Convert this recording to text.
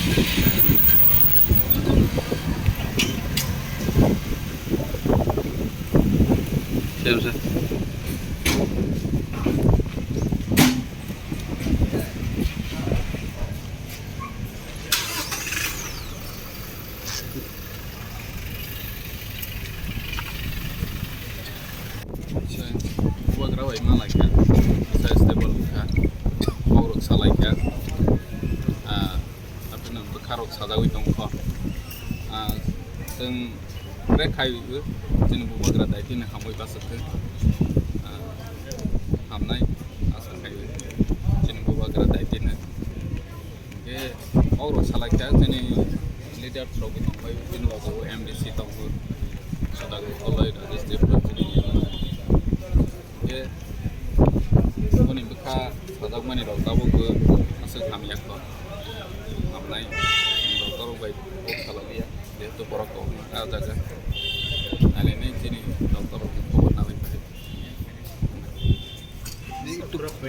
Siap, siap. Bubagra way Malawikha, saya stable ka, Mauruk Salaiha, tapi nanti karok sadawi tongko, जों रेखायबो जों बुबाग्रा दायथिनो हामय बासखो हामनाय आसाखायो जों बुबाग्रा दायथिनो बे Mauruk Salaiha जोंनि लिडार फ्रावबो थांबाय जेनेबा जों एमडिसि दंबो सदागो कलेज डिस्ट्रिक्ट बे गुबुननि बिखा सादाव मानि रावदाबो आसो खामियाखौ हामनाय डक्टर बाय खालामलिया जेहेतु बर'खौ आजागा